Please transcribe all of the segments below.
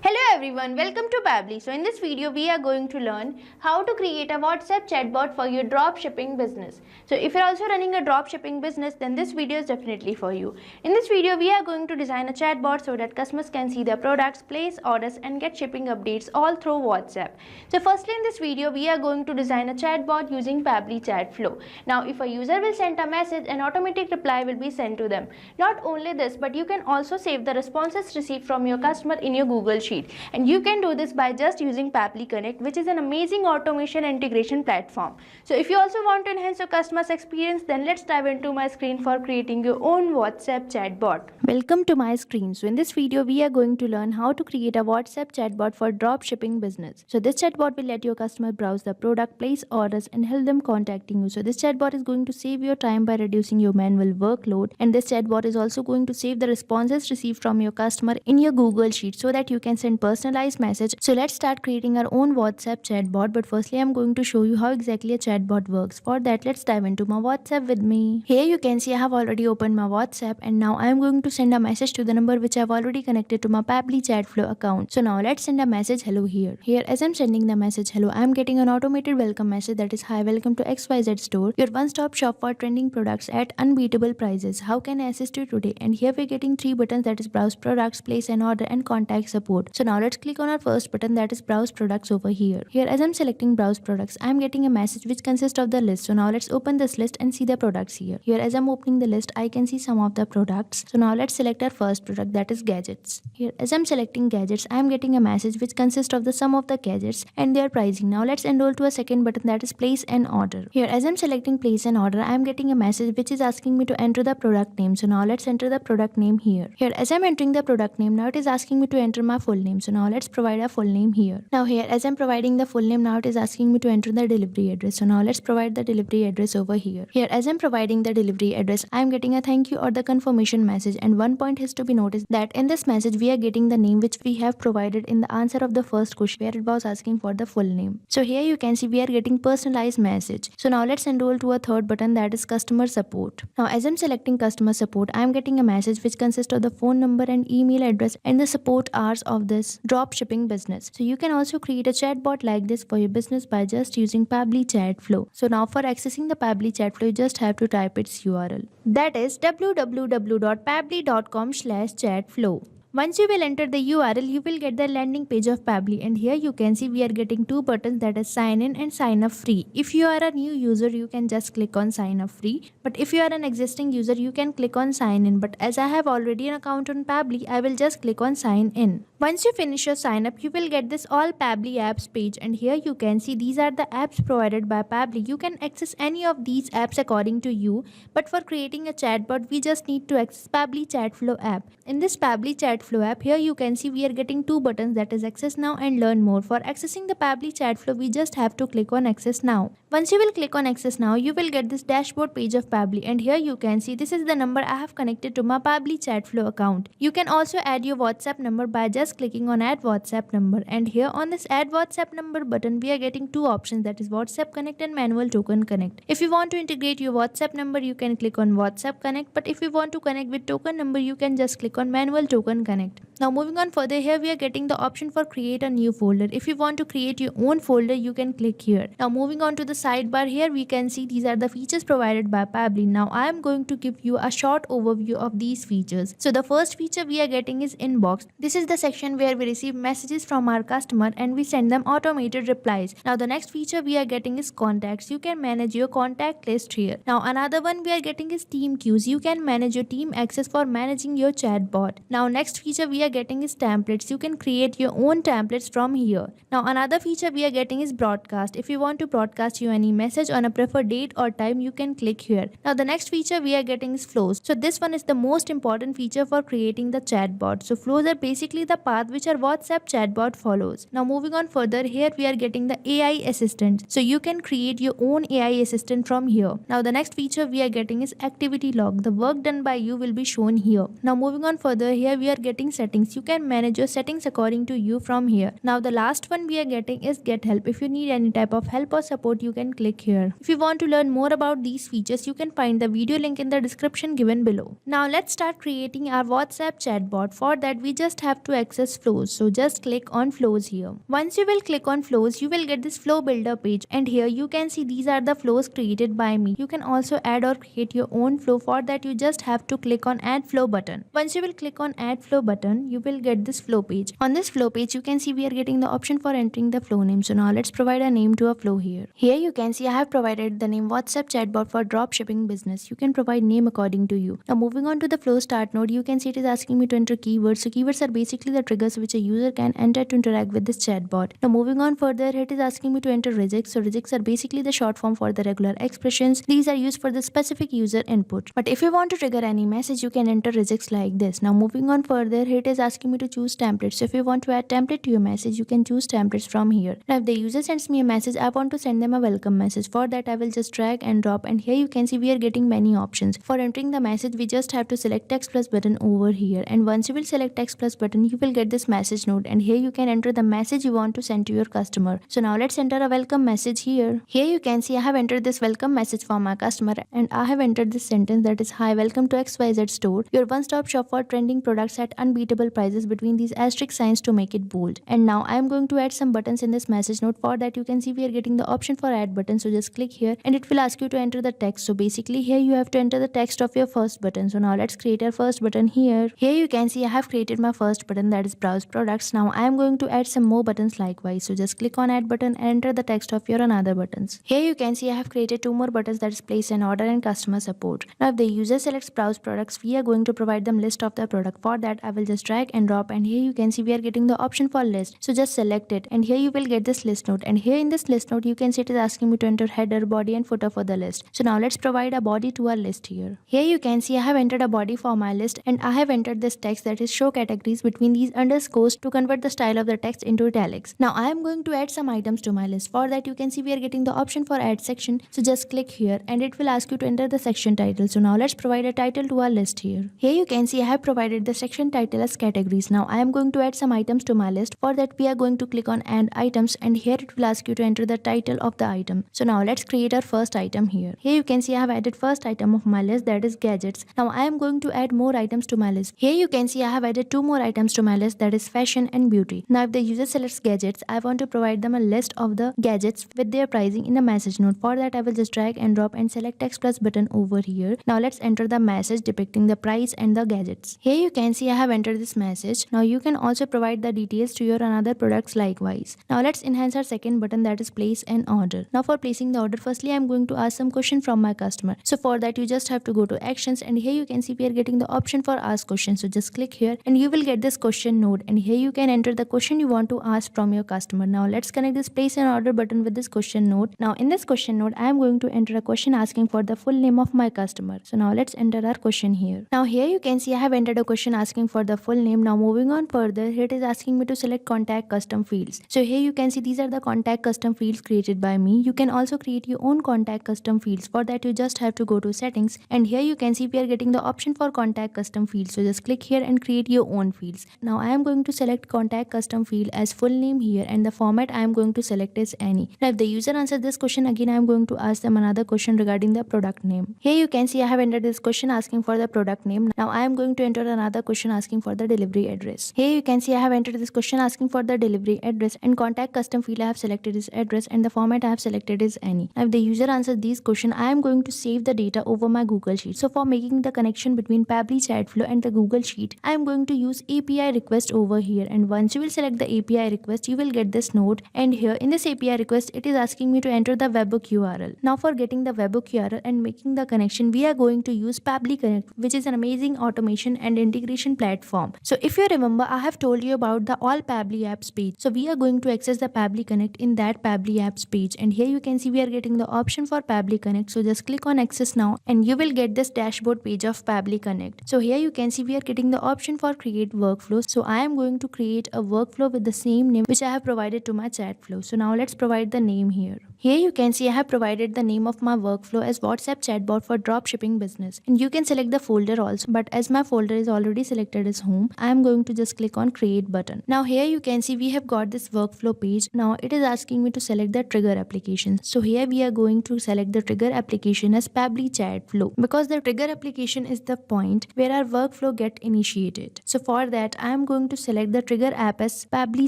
Hello everyone, welcome to Pabbly. So in this video we are going to learn how to create a WhatsApp chatbot for your drop shipping business. So if you're also running a drop shipping business, then this video is definitely for you. In this video we are going to design a chatbot so that customers can see their products, place orders and get shipping updates all through WhatsApp. So firstly in this video we are going to design a chatbot using Pabbly Chatflow. Now if a user will send a message, an automatic reply will be sent to them. Not only this, but you can also save the responses received from your customer in your Google Sheet. And you can do this by just using Pabbly Connect, which is an amazing automation integration platform. So if you also want to enhance your customer's experience, then let's dive into my screen for creating your own WhatsApp chatbot. Welcome to my screen. So in this video, we are going to learn how to create a WhatsApp chatbot for drop shipping business. So this chatbot will let your customer browse the product, place orders and help them contacting you. So this chatbot is going to save your time by reducing your manual workload, and this chatbot is also going to save the responses received from your customer in your Google Sheet so that you can send personalized message. So let's start creating our own WhatsApp chatbot, but firstly I'm going to show you how exactly a chatbot works. For that, let's dive into my WhatsApp with me. Here you can see I have already opened my WhatsApp, and now I am going to send a message to the number which I have already connected to my Pabbly Chatflow account. So now let's send a message hello here. Here as I'm sending the message hello, I am getting an automated welcome message that is, hi, welcome to XYZ store, your one-stop shop for trending products at unbeatable prices. How can I assist you today? And here we're getting 3 buttons, that is browse products, place an order and contact support. So now let's click on our first button, that is browse products over here. Here as I'm selecting browse products, I'm getting a message which consists of the list. So now let's open this list and see the products here. Here as I'm opening the list, I can see some of the products. So now let's select our first product, that is gadgets. Here as I'm selecting gadgets, I'm getting a message which consists of the sum of the gadgets and their pricing. Now let's enroll to a second button, that is place an order. Here as I'm selecting place an order, I'm getting a message which is asking me to enter the product name. So now let's enter the product name here. Here as I'm entering the product name, now it is asking me to enter my full name. So now let's provide a full name here. Now here as I'm providing the full name, now it is asking me to enter the delivery address. So now let's provide the delivery address over here. Here as I'm providing the delivery address, I'm getting a thank you or the confirmation message, and one point is to be noticed that in this message we are getting the name which we have provided in the answer of the first question where it was asking for the full name. So here you can see we are getting personalized message. So now let's enroll to a third button, that is customer support. Now as I'm selecting customer support, I'm getting a message which consists of the phone number and email address and the support hours of this drop shipping business. So you can also create a chatbot like this for your business by just using Pabbly Chatflow. So now for accessing the Pabbly Chatflow, you just have to type its URL. That is www.pabbly.com/chatflow. Once you will enter the URL, you will get the landing page of Pabbly, and here you can see we are getting 2 buttons, that is sign in and sign up free. If you are a new user, you can just click on sign up free, but if you are an existing user, you can click on sign in. But as I have already an account on Pabbly, I will just click on sign in. Once you finish your sign up, you will get this all Pabbly apps page, and here you can see these are the apps provided by Pabbly. You can access any of these apps according to you, but for creating a chatbot, we just need to access Pabbly Chatflow app. In this Pabbly Chatflow app, here you can see we are getting 2 buttons, that is access now and learn more. For accessing the Pabbly Chatflow, we just have to click on access now. Once you will click on access now, you will get this dashboard page of Pabbly, and here you can see this is the number I have connected to my Pabbly Chatflow account. You can also add your WhatsApp number by just clicking on add WhatsApp number, and here on this add WhatsApp number button we are getting 2 options, that is WhatsApp Connect and Manual Token Connect. If you want to integrate your WhatsApp number, you can click on WhatsApp Connect, but if you want to connect with token number, you can just click on Manual Token Connect. Now moving on further, here we are getting the option for create a new folder. If you want to create your own folder, you can click here. Now moving on to the sidebar, here we can see these are the features provided by Pabbly. Now I am going to give you a short overview of these features. So the first feature we are getting is inbox. This is the section where we receive messages from our customer and we send them automated replies. Now the next feature we are getting is contacts. You can manage your contact list here. Now another one we are getting is team queues. You can manage your team access for managing your chatbot. Now next feature we are getting is templates. You can create your own templates from here. Now another feature we are getting is broadcast. If you want to broadcast you any message on a preferred date or time, you can click here. Now the next feature we are getting is flows. So this one is the most important feature for creating the chatbot. So flows are basically the path which our WhatsApp chatbot follows. Now moving on further, here we are getting the AI assistant. So you can create your own AI assistant from here. Now the next feature we are getting is activity log. The work done by you will be shown here. Now moving on further, here we are getting settings. You can manage your settings according to you from here. Now the last one we are getting is get help. If you need any type of help or support, you can click here. If you want to learn more about these features, you can find the video link in the description given below. Now let's start creating our WhatsApp chatbot. For that, we just have to access access flows. So just click on flows here. Once you will click on flows, you will get this flow builder page, and here you can see these are the flows created by me. You can also add or create your own flow. For that you just have to click on add flow button. Once you will click on add flow button, you will get this flow page. On this flow page you can see we are getting the option for entering the flow name. So now let's provide a name to a flow here. Here you can see I have provided the name WhatsApp chatbot for dropshipping business. You can provide name according to you. Now moving on to the flow start node, you can see it is asking me to enter keywords. So keywords are basically the triggers which a user can enter to interact with this chatbot. Now moving on further, it is asking me to enter regex. So regex are basically the short form for the regular expressions. These are used for the specific user input. But if you want to trigger any message, you can enter regex like this. Now moving on further, it is asking me to choose templates. So if you want to add template to your message, you can choose templates from here. Now if the user sends me a message, I want to send them a welcome message. For that I will just drag and drop, and here you can see we are getting many options. For entering the message, we just have to select text plus button over here, and once you will select text plus button, you will get this message node, and here you can enter the message you want to send to your customer. So now let's enter a welcome message here. Here you can see I have entered this welcome message for my customer, and I have entered this sentence that is, hi, welcome to XYZ store, your one-stop shop for trending products at unbeatable prices, between these asterisk signs to make it bold. And now I am going to add some buttons in this message note. For that you can see we are getting the option for add button. So just click here and it will ask you to enter the text. So basically here you have to enter the text of your first button. So now let's create our first button here. Here you can see I have created my first button, that is browse products. Now I am going to add some more buttons likewise. So just click on add button and enter the text of your another buttons. Here you can see I have created two more buttons, that is place an order and customer support. Now if the user selects browse products, we are going to provide them list of the product. For that I will just drag and drop, and here you can see we are getting the option for list. So just select it, and here you will get this list node, and here in this list node you can see it is asking me to enter header, body and footer for the list. So now let's provide a body to our list here. Here you can see I have entered a body for my list, and I have entered this text, that is show categories between these underscores to convert the style of the text into italics. Now I am going to add some items to my list. For that you can see we are getting the option for add section. So just click here and it will ask you to enter the section title. So now let's provide a title to our list here. Here you can see I have provided the section title as categories. Now I am going to add some items to my list. For that we are going to click on add items, and here it will ask you to enter the title of the item. So now let's create our first item here. Here you can see I have added first item of my list, that is gadgets. Now I am going to add more items to my list. Here you can see I have added two more items to my list, that is fashion and beauty. Now if the user selects gadgets, I want to provide them a list of the gadgets with their pricing in the message node. For that I will just drag and drop and select text plus button over here. Now let's enter the message depicting the price and the gadgets. Here you can see I have entered this message. Now you can also provide the details to your another products likewise. Now let's enhance our second button, that is place an order. Now for placing the order, firstly I am going to ask some question from my customer. So for that you just have to go to actions, and here you can see we are getting the option for ask question. So just click here and you will get this question node, and here you can enter the question you want to ask from your customer. Now let's connect this place an order button with this question node. Now in this question node I am going to enter a question asking for the full name of my customer. So now let's enter our question here. Now here you can see I have entered a question asking for the full name. Now moving on further, here it is asking me to select contact custom fields. So here you can see these are the contact custom fields created by me. You can also create your own contact custom fields. For that you just have to go to settings, and here you can see we are getting the option for contact custom fields. So just click here and create your own fields. Now I am going to select contact custom field as full name here, and the format I am going to select is any. Now if the user answers this question, again I am going to ask them another question regarding the product name. Here you can see I have entered this question asking for the product name. Now I am going to enter another question asking for the delivery address. Here you can see I have entered this question asking for the delivery address, and contact custom field I have selected is address, and the format I have selected is any. Now if the user answers these questions, I am going to save the data over my Google Sheet. So for making the connection between Pabbly, Chatflow and the Google Sheet, I am going to use API request over here, and once you will select the API request, you will get this node, and here in this API request it is asking me to enter the webhook URL. Now for getting the webhook URL and making the connection, we are going to use Pabbly Connect, which is an amazing automation and integration platform. So if you remember, I have told you about the all Pabbly apps page. So we are going to access the Pabbly Connect in that Pabbly apps page, and here you can see we are getting the option for Pabbly Connect. So just click on access now and you will get this dashboard page of Pabbly Connect. So here you can see we are getting the option for create workflow. So I am going to create a workflow with the same name which I have provided to my Chatflow. So now let's provide the name here. Here you can see I have provided the name of my workflow as WhatsApp chatbot for dropshipping business, and you can select the folder also, but as my folder is already selected as home, I am going to just click on create button. Now here you can see we have got this workflow page. Now it is asking me to select the trigger application. So here we are going to select the trigger application as Pabbly Chatflow, because the trigger application is the point where our workflow get initiated. So for that I am going to select the trigger app as Pabbly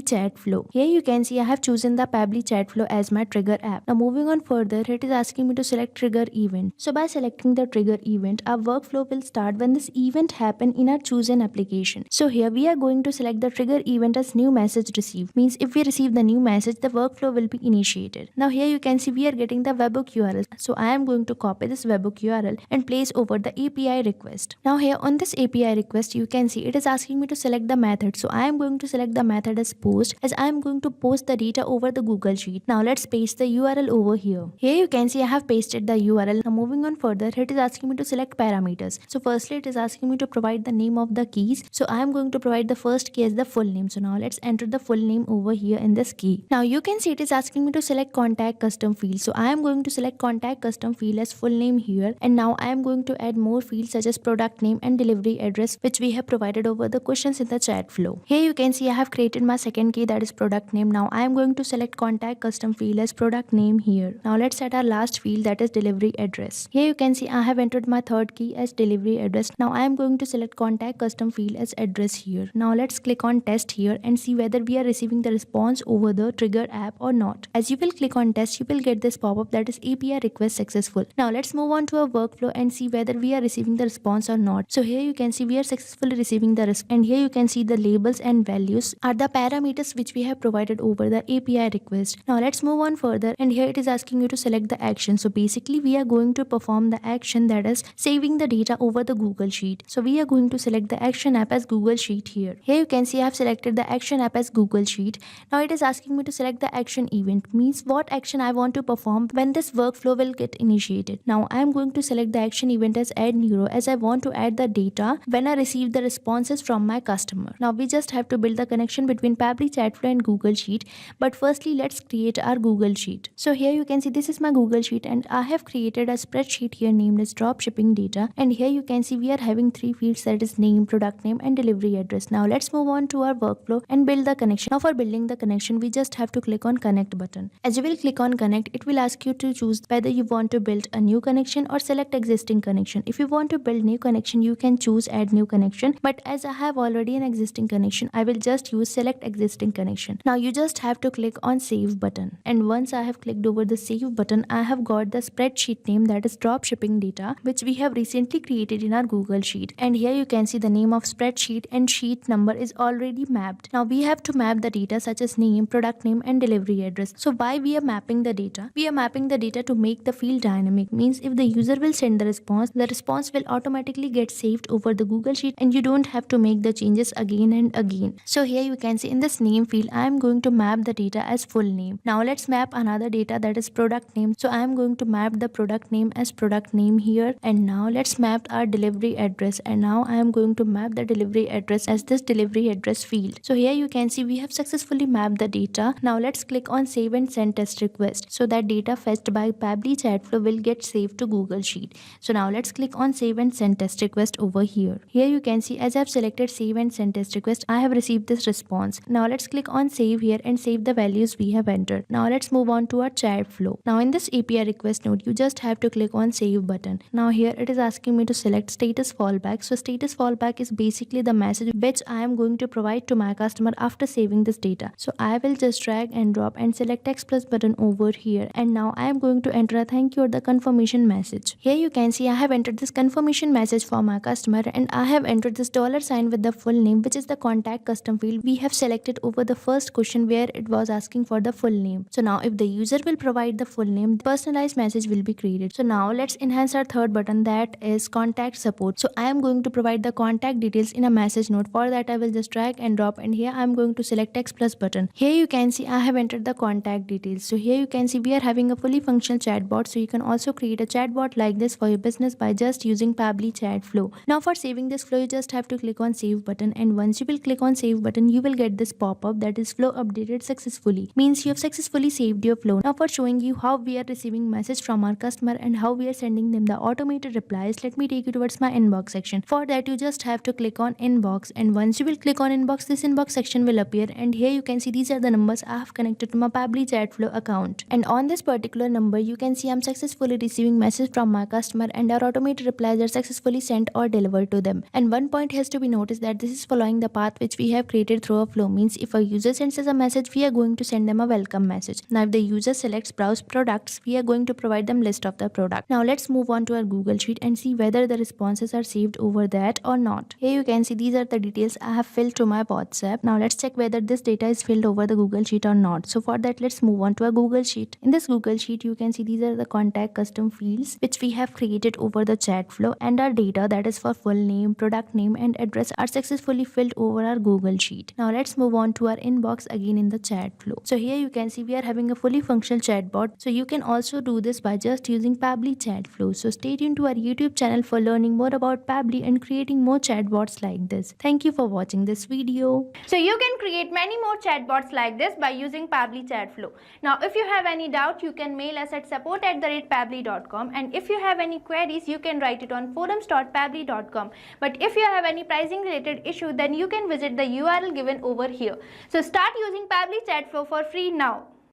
Chatflow. Here you can see I have chosen the Pabbly Chatflow as my trigger app. Now moving on further, it is asking me to select trigger event. So by selecting the trigger event, our workflow will start when this event happen in our chosen application. So here we are going to select the trigger event as new message received. Means if we receive the new message, the workflow will be initiated. Now here you can see we are getting the webhook URL. So I am going to copy this webhook URL and place over the API request. Now here on this API request, you can see it is asking me to select the method. So I am going to select the method as post, as I am going to post the data over the Google Sheet. Now let's paste the URL over here. Here you can see I have pasted the URL. Now moving on further, it is asking me to select parameters. So firstly it is asking me to provide the name of the keys. So I am going to provide the first key as the full name. So now let's enter the full name over here in this key. Now you can see it is asking me to select contact custom field. So I am going to select contact custom field as full name here, and now I am going to add more fields such as product name and delivery address, which we have provided over the questions in the chat flow. Here you can see I have created my second key, that is product name. Now I am going to select contact custom field as product name here. Now let's add our last field, that is delivery address. Here you can see I have entered my third key as delivery address. Now I am going to select contact custom field as address here. Now let's click on test here and see whether we are receiving the response over the trigger app or not. As you will click on test, you will get this pop-up, that is API request successful. Now let's move on to our workflow and see whether we are receiving the response or not. So here you can see we are successfully receiving the response, and here you can see the labels and values are the parameters which we have provided over the API request. Now let's move on further, and here it is asking you to select the action. So basically we are going to perform the action, that is saving the data over the Google Sheet. So we are going to select the action app as Google Sheet here. Here you can see I have selected the action app as Google Sheet. Now it is asking me to select the action event, means what action I want to perform when this workflow will get initiated. Now I am going to select the action event as add neuro, as I want to add the data when I receive the responses from my customer. Now we just have to build the connection between Pabbly Chatflow and Google Sheet, but firstly let's create our Google Sheet. So here you can see this is my Google Sheet, and I have created a spreadsheet here named as drop shipping data, and here you can see we are having three fields, that is name, product name and delivery address. Now let's move on to our workflow and build the connection. Now for building the connection, we just have to click on connect button. As you will click on connect, it will ask you to choose whether you want to build a new connection or select existing connection. If you want to build new connection, you can choose add new connection, but as I have already an existing connection, I will just use select existing connection. Now you just have to click on save button, and once I have clicked over the save button, I have got the spreadsheet name, that is drop shipping data, which we have recently created in our Google Sheet. And here you can see the name of spreadsheet and sheet number is already mapped. Now we have to map the data such as name, product name and delivery address. So why we are mapping the data? We are mapping the data to make the field dynamic, means if the user will send the response will automatically get saved over the Google Sheet, and you don't have to make the changes again and again. So here you can see in this name field, I am going to map the data as full name. Now let's map another data, that is product name. So I am going to map the product name as product name here, and now let's map our delivery address, and now I am going to map the delivery address as this delivery address field. So here you can see we have successfully mapped the data. Now let's click on save and send test request, so that data fetched by Pabbly Chatflow will get saved to Google Sheet. So now let's click on save and send test request over here. Here you can see as I have selected save and send test request, I have received this response. Now let's click on save here and save the values we have entered. Now let's move on to our chat flow. Now in this API request node, you just have to click on save button. Now here it is asking me to select status fallback. So status fallback is basically the message which I am going to provide to my customer after saving this data. So I will just drag and drop and select text plus button over here, and now I am going to enter a thank you or the confirmation message. Here you can see I have entered this confirmation message for my customer, and I have entered this $sign with the full name, which is the contact custom field we have selected over the first question where it was asking for the full name. So now if the user will provide the full name, the personalized message will be created. So now let's enhance our third button, that is contact support. So I am going to provide the contact details in a message note. For that I will just drag and drop, and here I am going to select text plus button. Here you can see I have entered the contact details. So here you can see we are having a fully functional chatbot. So you can also create a chatbot like this for your business by just using Pabbly Chatflow. Now for saving this flow, you just have to click on save button, and once you will click on save button, you will get this pop-up, that is flow updated successfully, means you have successfully saved your flow. Chatflow. Now for showing you how we are receiving message from our customer and how we are sending them the automated replies, let me take you towards my inbox section. For that you just have to click on inbox, and once you will click on inbox, this inbox section will appear, and here you can see these are the numbers I have connected to my Pabbly Chatflow account. And on this particular number you can see I'm successfully receiving message from my customer and our automated replies are successfully sent or delivered to them. And one point has to be noticed that this is following the path which we have created through a flow. Means if a user sends us a message, we are going to send them a welcome message. Now if the user selects browse products, we are going to provide them list of the product. Now let's move on to our Google Sheet and see whether the responses are saved over that or not. Here you can see these are the details I have filled to my WhatsApp. Now let's check whether this data is filled over the Google Sheet or not. So for that let's move on to a Google Sheet. In this Google Sheet you can see these are the contact custom fields which we have created over the Chatflow, and our data, that is for full name, product name and address, are successfully filled over our Google Sheet. Now let's move on to our inbox again in the Chatflow. So here you can see we are having a fully functional chatbot. So you can also do this by just using Pabbly Chatflow. So stay tuned to our YouTube channel for learning more about Pabbly and creating more chatbots like this. Thank you for watching this video. So you can create many more chatbots like this by using Pabbly Chatflow. Now if you have any doubt, you can mail us at support@pabbly.com, and if you have any queries you can write it on forums.pabbly.com. But if you have any pricing related issue, then you can visit the URL given over here. So start using Pabbly Chatflow for free now.